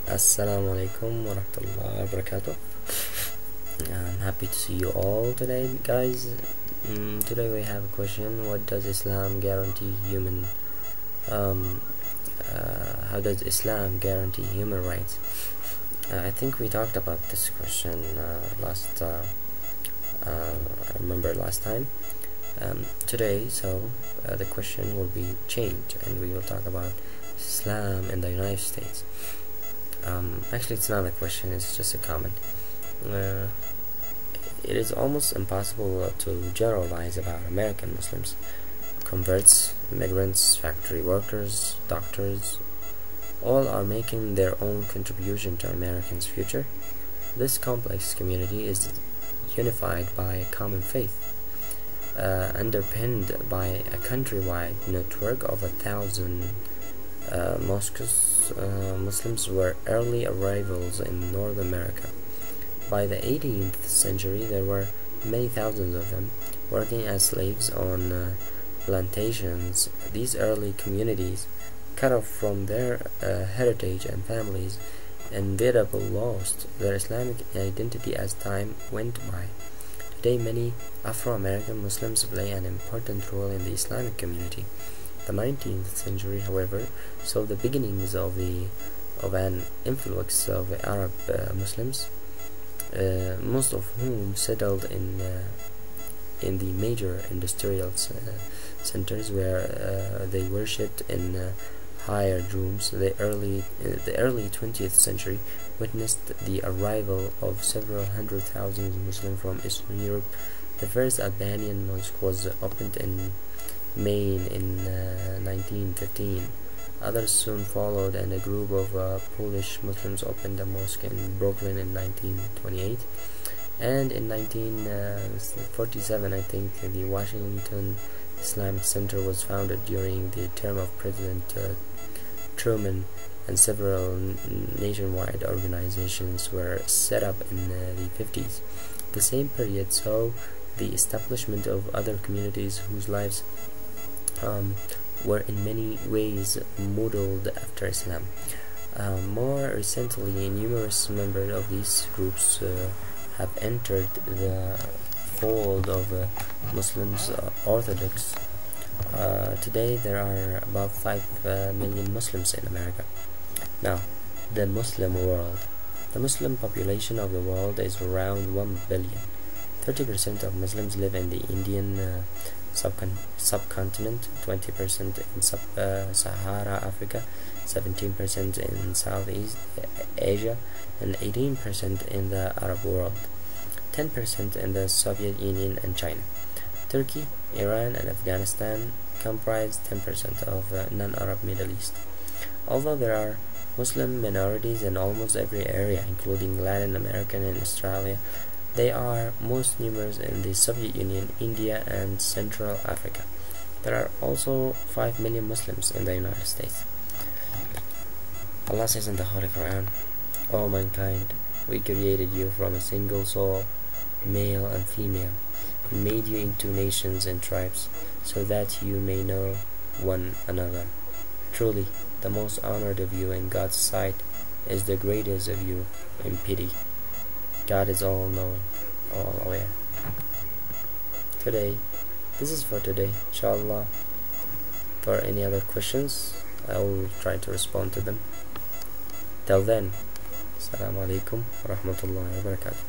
Assalamu alaikum wa rahmatullahi wa barakatuh. I'm happy to see you all today, guys. Today we have a question: what does Islam guarantee human? How does Islam guarantee human rights? I think we talked about this question last. I remember last time. Today, the question will be changed, and we will talk about Islam in the United States. Actually, it's not a question, it's just a comment. It is almost impossible to generalize about American Muslims. Converts, immigrants, factory workers, doctors, all are making their own contribution to Americans' future. This complex community is unified by a common faith, underpinned by a countrywide network of 1,000 mosques. Muslims were early arrivals in North America. By the 18th century, there were many thousands of them working as slaves on plantations. These early communities, cut off from their heritage and families, inevitably lost their Islamic identity as time went by. Today, many Afro-American Muslims play an important role in the Islamic community. The 19th century, however, saw the beginnings of an influx of Arab Muslims, most of whom settled in the major industrial centers where they worshipped in hired rooms. The early 20th century witnessed the arrival of several hundred thousand Muslims from Eastern Europe. The first Albanian mosque was opened in Maine in 1915. Others soon followed, and a group of Polish Muslims opened a mosque in Brooklyn in 1928. And in 1947, I think, the Washington Islamic Center was founded during the term of President Truman, and several nationwide organizations were set up in the 50s. The same period saw the establishment of other communities whose lives were in many ways modeled after Islam. More recently, numerous members of these groups have entered the fold of Muslims Orthodox. Today there are about 5 million Muslims in America. Now, the Muslim world. The Muslim population of the world is around 1 billion. 30% of Muslims live in the Indian subcontinent, 20% in Sahara Africa, 17% in Southeast Asia, and 18% in the Arab world, 10% in the Soviet Union and China. Turkey, Iran, and Afghanistan comprise 10% of non-Arab Middle East. Although there are Muslim minorities in almost every area, including Latin America and Australia, they are most numerous in the Soviet Union, India, and Central Africa. There are also 5 million Muslims in the United States. Allah says in the Holy Quran, "O mankind, we created you from a single soul, male and female, and made you into nations and tribes, so that you may know one another. Truly, the most honored of you in God's sight is the greatest of you in pity. God is all-knowing, all-aware." This is for today. Inshallah, for any other questions, I will try to respond to them. Till then, Assalamu alaikum wa rahmatullahi wa barakatuh.